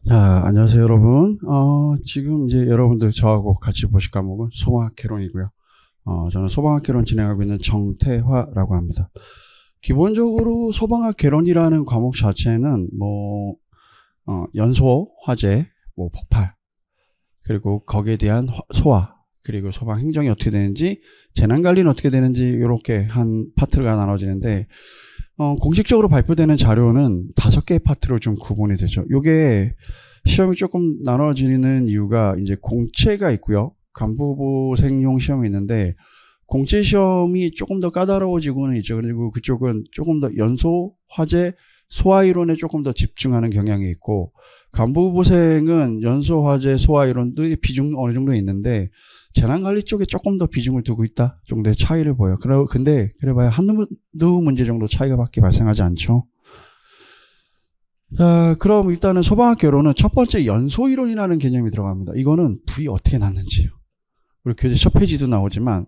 자, 안녕하세요, 여러분. 지금 이제 여러분들 저하고 같이 보실 과목은 소방학 개론이고요. 저는 소방학 개론 진행하고 있는 정태화라고 합니다. 기본적으로 소방학 개론이라는 과목 자체는 연소, 화재, 폭발, 그리고 거기에 대한 소화, 그리고 소방 행정이 어떻게 되는지, 재난관리는 어떻게 되는지, 이렇게 한 파트가 나눠지는데, 공식적으로 발표되는 자료는 5개의 파트로 좀 구분이 되죠. 요게 시험이 조금 나눠지는 이유가 이제 공채가 있고요. 간부보생용 시험이 있는데, 공채 시험이 조금 더 까다로워지고는 있죠. 그리고 그쪽은 조금 더 연소, 화재, 소화 이론에 조금 더 집중하는 경향이 있고, 간부보생은 연소, 화재, 소화 이론도 비중 어느 정도 있는데, 재난관리 쪽에 조금 더 비중을 두고 있다 정도의 차이를 보여요. 근데 그래봐야 한두 문제 정도 차이가 밖에 발생하지 않죠. 자, 그럼 일단은 소방학 개론은 첫 번째 연소 이론이라는 개념이 들어갑니다. 이거는 불이 어떻게 났는지요. 우리 교재 첫 페이지도 나오지만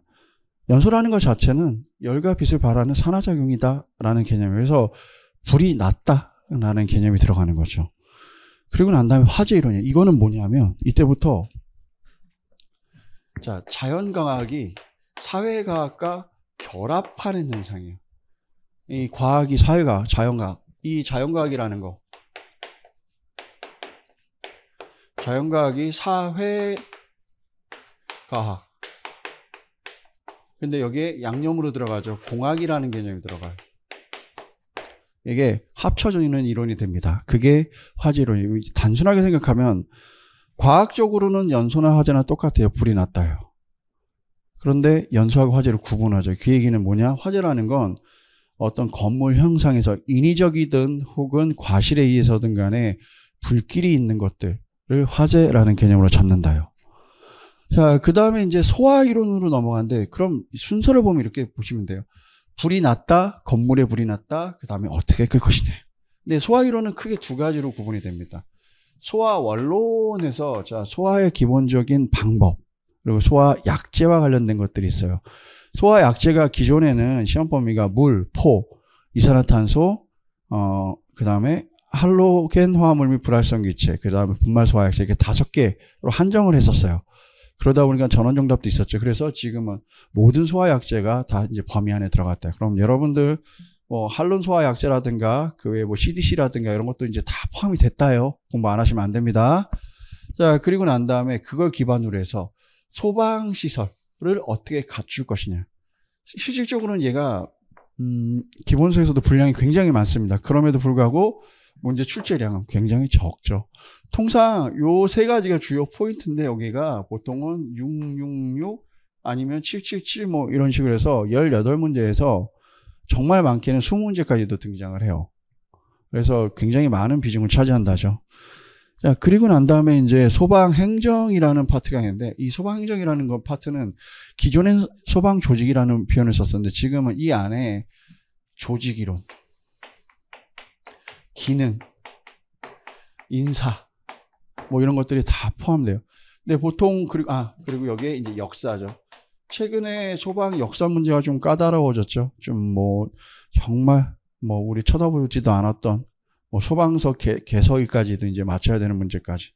연소라는 것 자체는 열과 빛을 발하는 산화작용이다라는 개념이에요. 그래서 불이 났다라는 개념이 들어가는 거죠. 그리고 난 다음에 화재 이론이에요. 이거는 뭐냐면 이때부터 자, 자연과학이 사회과학과 결합하는 현상이에요. 이 과학이 사회과학, 자연과학. 이 자연과학이라는 거. 자연과학이 사회과학. 근데 여기에 양념으로 들어가죠. 공학이라는 개념이 들어가요. 이게 합쳐져 있는 이론이 됩니다. 그게 화재 이론이에요. 단순하게 생각하면 과학적으로는 연소나 화재나 똑같아요. 불이 났다요. 그런데 연소하고 화재를 구분하죠. 그 얘기는 뭐냐? 화재라는 건 어떤 건물 형상에서 인위적이든 혹은 과실에 의해서든 간에 불길이 있는 것들을 화재라는 개념으로 잡는다요. 자, 그 다음에 이제 소화 이론으로 넘어가는데, 그럼 순서를 보면 이렇게 보시면 돼요. 불이 났다, 건물에 불이 났다, 그 다음에 어떻게 끌 것이냐. 근데 소화 이론은 크게 2가지로 구분이 됩니다. 소화 원론에서 소화의 기본적인 방법, 그리고 소화 약제와 관련된 것들이 있어요. 소화 약제가 기존에는 시험 범위가 물, 포, 이산화탄소, 그 다음에 할로겐 화합물 및 불활성기체, 그 다음에 분말 소화 약제, 이렇게 5개로 한정을 했었어요. 그러다 보니까 전원 정답도 있었죠. 그래서 지금은 모든 소화 약제가 다 이제 범위 안에 들어갔다. 그럼 여러분들 할론 소화 약제라든가 그 외에 CDC라든가 이런 것도 이제 다 포함이 됐다요. 공부 안 하시면 안 됩니다. 자, 그리고 난 다음에 그걸 기반으로 해서 소방 시설을 어떻게 갖출 것이냐. 실질적으로는 얘가 기본서에서도 분량이 굉장히 많습니다. 그럼에도 불구하고 문제 출제량은 굉장히 적죠. 통상 요 3가지가 주요 포인트인데 여기가 보통은 666 아니면 777 이런 식으로 해서 18문제에서 정말 많게는 20문제까지도 등장을 해요. 그래서 굉장히 많은 비중을 차지한다죠. 자, 그리고 난 다음에 이제 소방행정이라는 파트가 있는데, 이 소방행정이라는 거 파트는 기존엔 소방조직이라는 표현을 썼었는데, 지금은 이 안에 조직이론, 기능, 인사, 이런 것들이 다 포함돼요. 근데 보통, 그리고 여기에 이제 역사죠. 최근에 소방 역사 문제가 좀 까다로워졌죠. 정말, 우리 쳐다보지도 않았던, 소방서 개서일까지도 이제 맞춰야 되는 문제까지.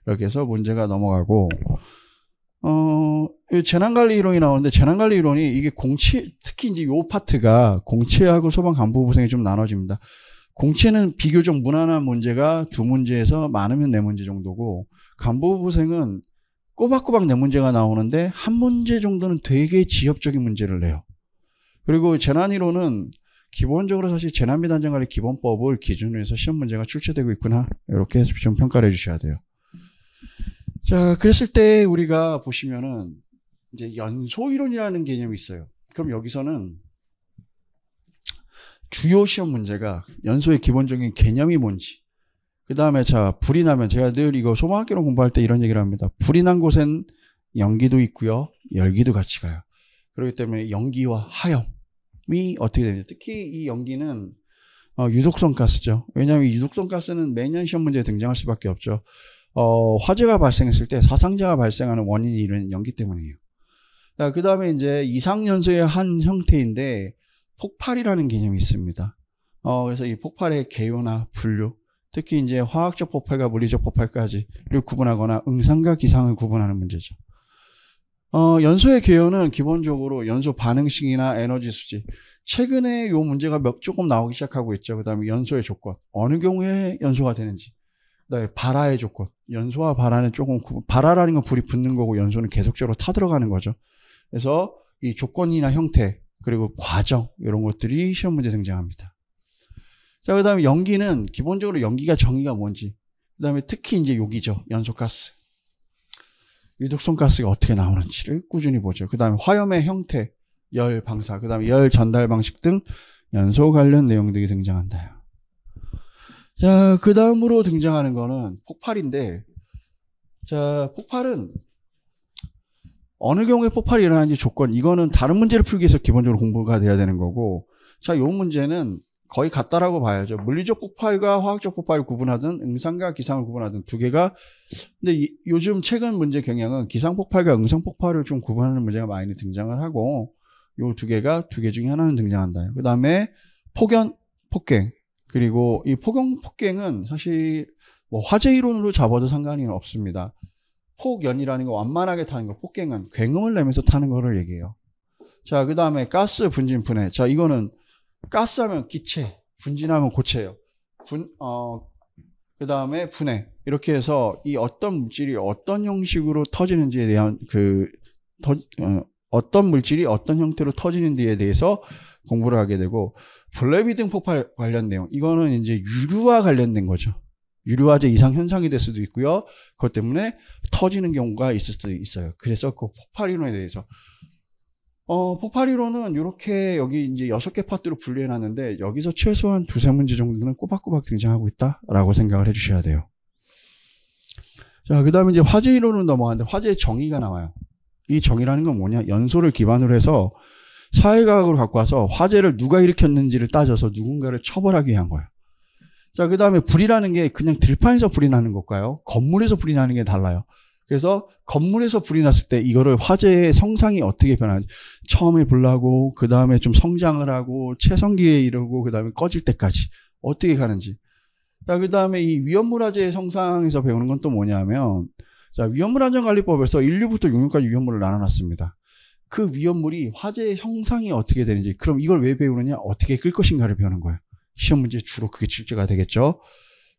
이렇게 해서 문제가 넘어가고, 재난관리 이론이 나오는데, 재난관리 이론이 이게 특히 이제 요 파트가 공채하고 소방 간부부생이 좀 나눠집니다. 공채는 비교적 무난한 문제가 2문제에서 많으면 4문제 정도고, 간부부생은 꼬박꼬박 4문제가 나오는데, 1문제 정도는 되게 지엽적인 문제를 내요. 그리고 재난이론은 기본적으로 사실 재난비단장관리 기본법을 기준으로 해서 시험 문제가 출제되고 있구나. 이렇게 해서 좀 평가를 해주셔야 돼요. 자, 그랬을 때 우리가 보시면은 이제 연소이론이라는 개념이 있어요. 그럼 여기서는 주요 시험 문제가 연소의 기본적인 개념이 뭔지, 그 다음에 불이 나면 제가 늘 이거 소방학개론 공부할 때 이런 얘기를 합니다. 불이 난 곳엔 연기도 있고요, 열기도 같이 가요. 그렇기 때문에 연기와 화염이 어떻게 되냐. 특히 이 연기는 유독성 가스죠. 왜냐하면 유독성 가스는 매년 시험 문제에 등장할 수밖에 없죠. 화재가 발생했을 때 사상자가 발생하는 원인이 이런 연기 때문이에요. 그 다음에 이제 이상연소의 한 형태인데 폭발이라는 개념이 있습니다. 그래서 이 폭발의 개요나 분류, 특히 이제 화학적 폭발과 물리적 폭발까지를 구분하거나 응상과 기상을 구분하는 문제죠. 연소의 개요는 기본적으로 연소 반응식이나 에너지 수지. 최근에 이 문제가 조금 나오기 시작하고 있죠. 그 다음에 연소의 조건. 어느 경우에 연소가 되는지. 그다음에 발화의 조건. 연소와 발화는 조금 발화라는 건 불이 붙는 거고 연소는 계속적으로 타들어가는 거죠. 그래서 이 조건이나 형태 그리고 과정 이런 것들이 시험 문제에 등장합니다. 자, 그 다음에 연기는 기본적으로 연기가 정의가 뭔지. 그 다음에 특히 이제 여기죠. 연소가스. 유독성 가스가 어떻게 나오는지를 꾸준히 보죠. 그 다음에 화염의 형태, 열 방사, 그 다음에 열 전달 방식 등 연소 관련 내용들이 등장한다. 자, 그 다음으로 등장하는 거는 폭발인데, 자, 폭발은 어느 경우에 폭발이 일어나는지 조건, 이거는 다른 문제를 풀기 위해서 기본적으로 공부가 돼야 되는 거고, 자, 요 문제는 거의 같다라고 봐야죠. 물리적 폭발과 화학적 폭발을 구분하든 응상과 기상을 구분하든 두 개가, 근데 요즘 최근 문제 경향은 기상 폭발과 응상 폭발을 좀 구분하는 문제가 많이 등장을 하고, 요 두 개가 두 개 중에 하나는 등장한다. 그 다음에 폭연, 폭갱. 그리고 이 폭연, 폭갱은 사실 뭐 화재 이론으로 잡아도 상관이 없습니다. 폭연이라는 거 완만하게 타는 거, 폭갱은 굉음을 내면서 타는 거를 얘기해요. 자, 그 다음에 가스, 분진, 분해. 자, 이거는 가스하면 기체, 분진하면 고체예요. 그 다음에 분해. 이렇게 해서 이 어떤 물질이 어떤 형식으로 터지는지에 대한 어떤 물질이 어떤 형태로 터지는지에 대해서 공부를 하게 되고, 블레비등 폭발 관련 내용. 이거는 이제 유류와 관련된 거죠. 유류화재 이상 현상이 될 수도 있고요. 그것 때문에 터지는 경우가 있을 수도 있어요. 그래서 그 폭발 이론에 대해서. 폭발 이론은 이렇게 여기 이제 6개 파트로 분류해 놨는데, 여기서 최소한 두세 문제 정도는 꼬박꼬박 등장하고 있다라고 생각을 해 주셔야 돼요. 자, 그 다음에 이제 화재 이론으로 넘어가는데, 화재의 정의가 나와요. 이 정의라는 건 뭐냐? 연소를 기반으로 해서 사회과학으로 갖고 와서 화재를 누가 일으켰는지를 따져서 누군가를 처벌하기 위한 거예요. 자, 그 다음에 불이라는 게 그냥 들판에서 불이 나는 것과요, 건물에서 불이 나는 게 달라요. 그래서 건물에서 불이 났을 때 이거를 화재의 성상이 어떻게 변하는지, 처음에 불 나고 그 다음에 좀 성장을 하고 체성기에 이르고 그 다음에 꺼질 때까지 어떻게 가는지. 자, 그 다음에 이 위험물 화재의 성상에서 배우는 건 또 뭐냐면, 자, 위험물 안전관리법에서 1류부터 6류까지 위험물을 나눠놨습니다. 그 위험물이 화재의 형상이 어떻게 되는지, 그럼 이걸 왜 배우느냐, 어떻게 끌 것인가를 배우는 거예요. 시험 문제 주로 그게 출제가 되겠죠.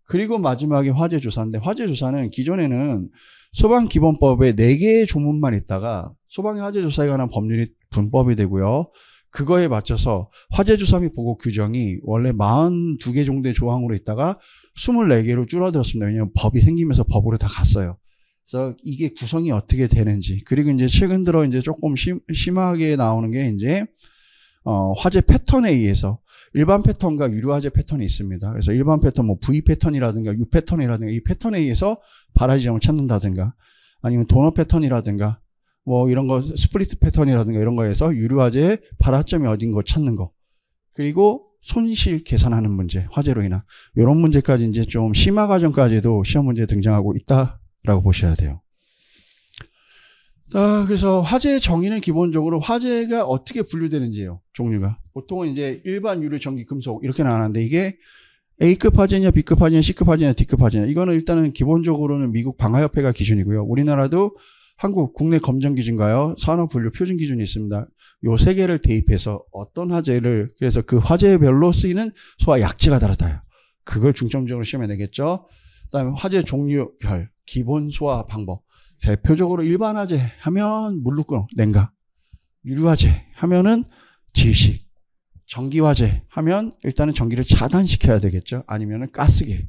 그리고 마지막에 화재 조사인데, 화재 조사는 기존에는 소방기본법에 4개의 조문만 있다가 소방의 화재 조사에 관한 법률이 분법이 되고요. 그거에 맞춰서 화재 조사 및 보고 규정이 원래 42개 정도의 조항으로 있다가 24개로 줄어들었습니다. 왜냐하면 법이 생기면서 법으로 다 갔어요. 그래서 이게 구성이 어떻게 되는지, 그리고 이제 최근 들어 이제 조금 심하게 나오는 게 이제 화재 패턴에 의해서 일반 패턴과 유류 화재 패턴이 있습니다. 그래서 일반 패턴 뭐 V 패턴이라든가 U 패턴이라든가 이 패턴에 의해서 발화 지점을 찾는다든가, 아니면 도너 패턴이라든가 뭐 이런 거 스플리트 패턴이라든가 이런 거에서 유류 화재의 발화점이 어딘 거 찾는 거, 그리고 손실 계산하는 문제, 화재로 인한 이런 문제까지 이제 좀 심화 과정까지도 시험 문제에 등장하고 있다라고 보셔야 돼요. 자, 그래서 화재의 정의는 기본적으로 화재가 어떻게 분류되는지예요. 종류가 보통은 이제 일반 유류, 전기, 금속 이렇게 나왔는데, 이게 A급 화재냐, B급 화재냐, C급 화재냐, D급 화재냐, 이거는 일단은 기본적으로는 미국 방화협회가 기준이고요. 우리나라도 한국 국내 검정 기준과요, 산업 분류 표준 기준이 있습니다. 요 세 개를 대입해서 어떤 화재를, 그래서 그 화재별로 쓰이는 소화 약재가 다르다요. 그걸 중점적으로 시험에 내겠죠. 그다음에 화재 종류별, 기본 소화 방법. 대표적으로 일반 화재 하면 물루끄 냉각, 유류 화재 하면은 질식, 전기 화재 하면 일단은 전기를 차단시켜야 되겠죠. 아니면은 가스계,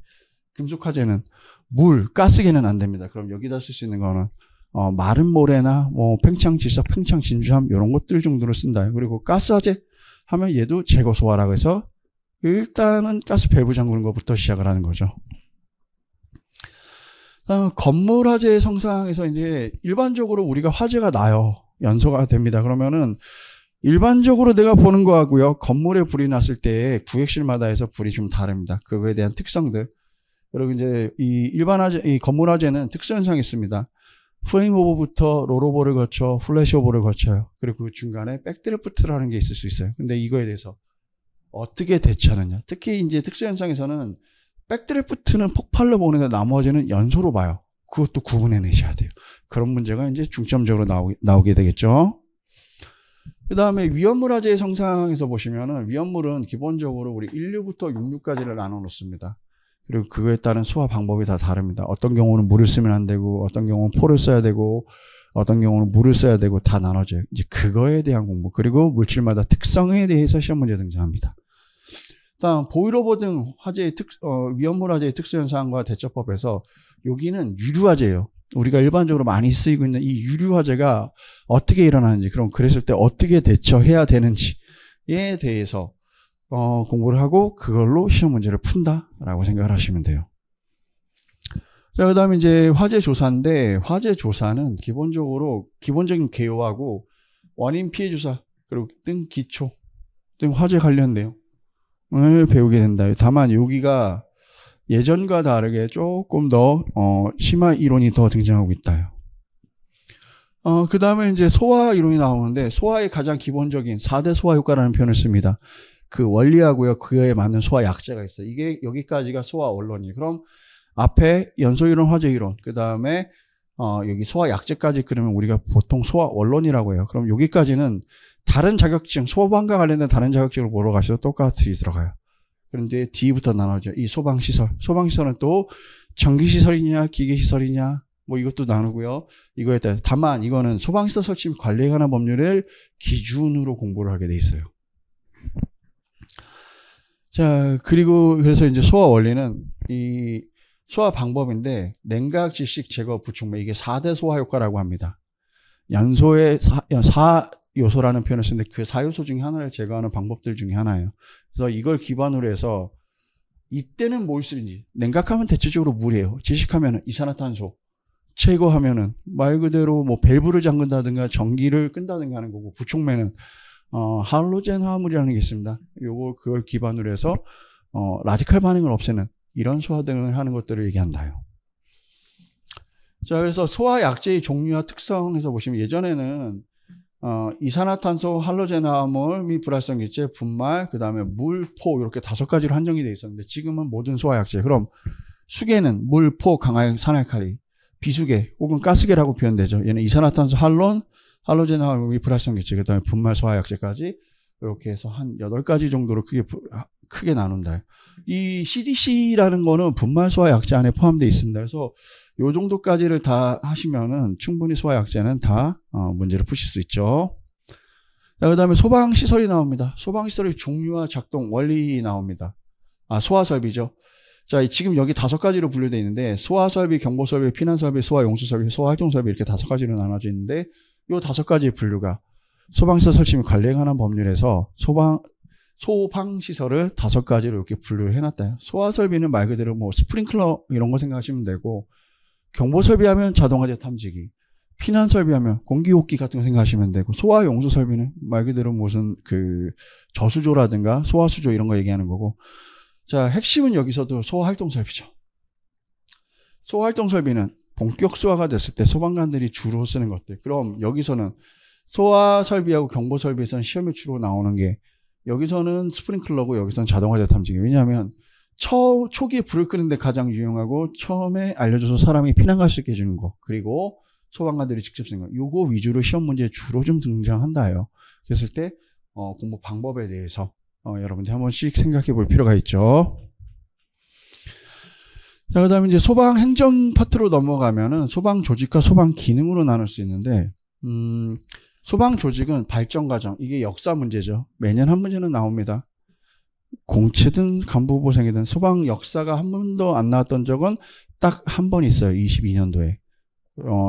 금속 화재는 물, 가스계는 안 됩니다. 그럼 여기다 쓸 수 있는 거는 마른 모래나 뭐 팽창 질석, 팽창 진주함 이런 것들 정도로 쓴다. 그리고 가스 화재 하면 얘도 제거 소화라고 해서 일단은 가스 밸브 잠그는 것부터 시작을 하는 거죠. 건물 화재의 성상에서 이제 일반적으로 우리가 화재가 나요. 연소가 됩니다. 그러면은 일반적으로 내가 보는 거하고요, 건물에 불이 났을 때 구획실마다 해서 불이 좀 다릅니다. 그거에 대한 특성들. 그리고 이제 이 일반 화재, 이 건물 화재는 특수 현상이 있습니다. 프레임 오버부터 롤오버를 거쳐 플래시 오버를 거쳐요. 그리고 그 중간에 백드래프트라는 게 있을 수 있어요. 근데 이거에 대해서 어떻게 대처하느냐. 특히 이제 특수 현상에서는 백드래프트는 폭발로 보는데 나머지는 연소로 봐요. 그것도 구분해내셔야 돼요. 그런 문제가 이제 중점적으로 나오게 되겠죠. 그 다음에 위험물화재의 성상에서 보시면은 위험물은 기본적으로 우리 1류부터 6류까지를 나눠 놓습니다. 그리고 그거에 따른 소화 방법이 다 다릅니다. 어떤 경우는 물을 쓰면 안 되고, 어떤 경우는 포를 써야 되고, 어떤 경우는 물을 써야 되고 다 나눠져요. 이제 그거에 대한 공부, 그리고 물질마다 특성에 대해서 시험 문제 등장합니다. 다음 보일러버 등 화재의 위험물 화재의 특수현상과 대처법에서 여기는 유류화재예요. 우리가 일반적으로 많이 쓰이고 있는 이 유류화재가 어떻게 일어나는지, 그럼 그랬을 때 어떻게 대처해야 되는지에 대해서 공부를 하고 그걸로 시험 문제를 푼다라고 생각을 하시면 돼요. 자, 그 다음에 이제 화재 조사인데, 화재 조사는 기본적인 개요하고 원인 피해 조사, 그리고 등 기초, 등 화재 관련 내용을 배우게 된다. 다만 여기가 예전과 다르게 조금 더 심화 이론이 더 등장하고 있다요. 그 다음에 이제 소화 이론이 나오는데, 소화의 가장 기본적인 4대 소화 효과라는 표현을 씁니다. 그 원리하고요, 그에 맞는 소화 약제가 있어요. 이게 여기까지가 소화 원론이에요. 그럼 앞에 연소 이론, 화재 이론, 그 다음에 여기 소화 약제까지 그러면 우리가 보통 소화 원론이라고 해요. 그럼 여기까지는 다른 자격증, 소방과 관련된 다른 자격증을 보러 가셔도 똑같이 들어가요. 그런데 D부터 나눠져. 이 소방시설. 소방시설은 또 전기시설이냐, 기계시설이냐, 뭐 이것도 나누고요. 이거에 따라 다만 이거는 소방시설 설치 및 관리에 관한 법률을 기준으로 공부를 하게 돼 있어요. 자, 그리고 그래서 이제 소화 원리는 이 소화 방법인데, 냉각, 질식, 제거, 부촉매, 이게 4대 소화 효과라고 합니다. 연소의 4요소라는 표현을 쓰는데 그 4요소 중에 하나를 제거하는 방법들 중에 하나예요. 그래서 이걸 기반으로 해서 이때는 뭘 쓰는지, 냉각하면 대체적으로 물이에요. 질식하면 이산화탄소, 제거하면은 말 그대로 뭐 밸브를 잠근다든가 전기를 끈다든가 하는 거고, 부촉매는 할로젠 화합물이라는 게 있습니다. 그걸 기반으로 해서 라디칼 반응을 없애는 이런 소화 등을 하는 것들을 얘기한다요. 자, 그래서 소화 약제의 종류와 특성에서 보시면 예전에는 이산화탄소, 할로젠 화합물 및 불활성 기체, 분말, 그 다음에 물, 포 이렇게 5가지로 한정이 되어 있었는데 지금은 모든 소화 약제. 그럼 수계는 물, 포, 강화액, 산알칼리, 비수계 혹은 가스계라고 표현되죠. 얘는 이산화탄소, 할로젠 화합물 및 불활성 기체, 그 다음에 분말, 소화 약제까지 이렇게 해서 한 8가지 정도로 크게 나눈다. 이 CDC라는 거는 분말 소화 약제 안에 포함되어 있습니다. 그래서 요 정도까지를 다 하시면은 충분히 소화 약제는 다 문제를 푸실 수 있죠. 그 다음에 소방시설이 나옵니다. 소방시설의 종류와 작동, 원리 나옵니다. 소화설비죠. 자, 지금 여기 5가지로 분류되어 있는데, 소화설비, 경보설비, 피난설비, 소화용수설비, 소화활동설비 이렇게 5가지로 나눠져 있는데, 요 5가지의 분류가 소방시설 설치 및 관리에 관한 법률에서 소방시설을 5가지로 이렇게 분류를 해놨다. 소화설비는 말 그대로 뭐 스프링클러 이런 거 생각하시면 되고, 경보설비하면 자동화재 탐지기, 피난설비하면 공기호흡기 같은 거 생각하시면 되고, 소화용수설비는 말 그대로 무슨 저수조라든가 소화수조 이런 거 얘기하는 거고. 자, 핵심은 여기서도 소화활동설비죠. 소화활동설비는 본격 소화가 됐을 때 소방관들이 주로 쓰는 것들. 그럼 여기서는 소화설비하고 경보설비에서는 시험에 주로 나오는 게, 여기서는 스프링클러고 여기서는 자동화재 탐지기. 왜냐하면 초기에 불을 끄는데 가장 유용하고 처음에 알려줘서 사람이 피난 갈 수 있게 해주는 거, 그리고 소방관들이 직접 쓰는 거, 요거 위주로 시험 문제에 주로 좀 등장한다요. 그랬을 때 공부 방법에 대해서 여러분들 한 번씩 생각해 볼 필요가 있죠. 자, 그 다음에 이제 소방 행정 파트로 넘어가면은 소방 조직과 소방 기능으로 나눌 수 있는데, 소방 조직은 발전 과정, 이게 역사 문제죠. 매년 한 문제는 나옵니다. 공채든 간부보생이든 소방 역사가 한 번도 안 나왔던 적은 딱 한 번 있어요. 22년도에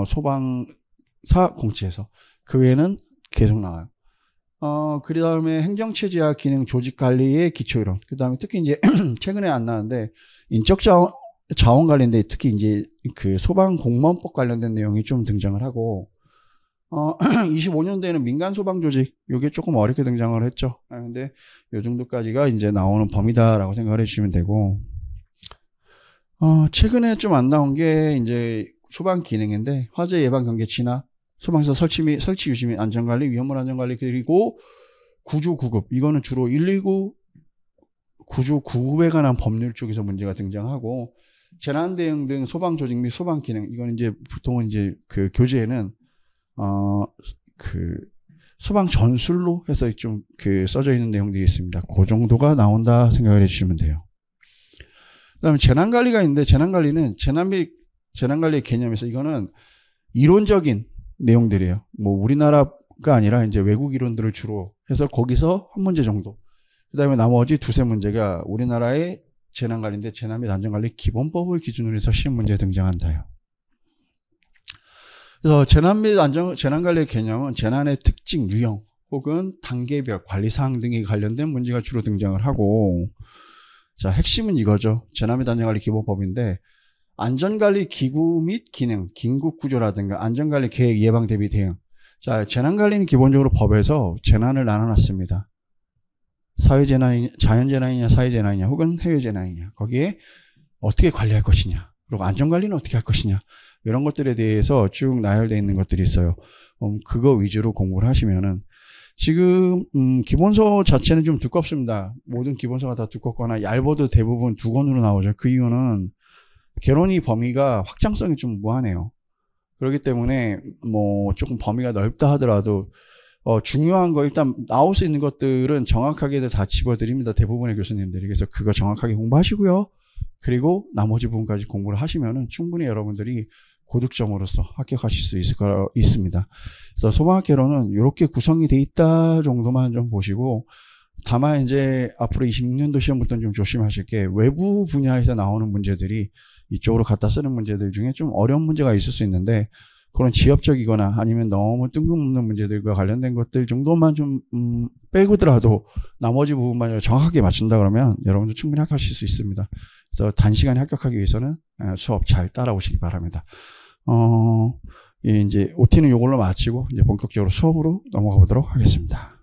소방사 공채에서. 그 외에는 계속 나와요. 그 다음에 행정체제와 기능 조직관리의 기초이론. 그 다음에 특히 이제 최근에 안 나왔는데 인적 자원 관련된, 특히 이제 그 소방 공무원법 관련된 내용이 좀 등장을 하고, 25년도에는 민간 소방 조직, 요게 조금 어렵게 등장을 했죠. 근데 요 정도까지가 이제 나오는 범위다라고 생각을 해주시면 되고, 최근에 좀 안 나온 게 이제 소방 기능인데, 화재 예방 경계 진화, 소방시설 설치 유지 및 안전관리, 위험물 안전관리, 그리고 구조 구급. 이거는 주로 119 구조 구급에 관한 법률 쪽에서 문제가 등장하고 재난 대응 등 소방 조직 및 소방 기능 이건 이제 보통은 이제 그 교재에는 그 소방 전술로 해서 좀 그 써져 있는 내용들이 있습니다. 그 정도가 나온다 생각을 해주시면 돼요. 그다음에 재난 관리가 있는데 재난 관리는 재난 관리의 개념에서 이거는 이론적인 내용들이에요. 뭐 우리나라가 아니라 이제 외국 이론들을 주로 해서 거기서 한 문제 정도. 그다음에 나머지 두세 문제가 우리나라의 재난 관리인데 재난 및 안전 관리 기본법을 기준으로 해서 시험 문제에 등장한다요. 그래서 재난 및 재난 관리의 개념은 재난의 특징, 유형 혹은 단계별 관리 사항 등에 관련된 문제가 주로 등장을 하고, 자 핵심은 이거죠. 재난 및 안전 관리 기본법인데 안전 관리 기구 및 기능, 긴급 구조라든가 안전 관리 계획, 예방 대비 대응. 자 재난 관리는 기본적으로 법에서 재난을 나눠놨습니다. 사회재난이냐, 자연재난이냐, 사회재난이냐, 혹은 해외재난이냐. 거기에 어떻게 관리할 것이냐, 그리고 안전관리는 어떻게 할 것이냐, 이런 것들에 대해서 쭉 나열되어 있는 것들이 있어요. 그거 위주로 공부를 하시면은, 지금, 기본서 자체는 좀 두껍습니다. 모든 기본서가 다 두껍거나 얇아도 대부분 2권으로 나오죠. 그 이유는 개론이 범위가 확장성이 좀 무한해요. 그렇기 때문에 뭐 조금 범위가 넓다 하더라도 중요한 거 일단 나올 수 있는 것들은 정확하게 다 집어드립니다. 대부분의 교수님들이. 그래서 그거 정확하게 공부하시고요. 그리고 나머지 부분까지 공부를 하시면은 충분히 여러분들이 고득점으로서 합격하실 수 있습니다. 그래서 소방학개론은 이렇게 구성이 돼 있다 정도만 좀 보시고, 다만 이제 앞으로 26년도 시험부터는 좀 조심하실 게 외부 분야에서 나오는 문제들이 이쪽으로 갖다 쓰는 문제들 중에 좀 어려운 문제가 있을 수 있는데, 그런 지엽적이거나 아니면 너무 뜬금없는 문제들과 관련된 것들 정도만 좀 빼고더라도 나머지 부분만 정확하게 맞춘다 그러면 여러분도 충분히 합격하실 수 있습니다. 그래서 단시간에 합격하기 위해서는 수업 잘 따라오시기 바랍니다. 이제 OT는 이걸로 마치고 이제 본격적으로 수업으로 넘어가 보도록 하겠습니다.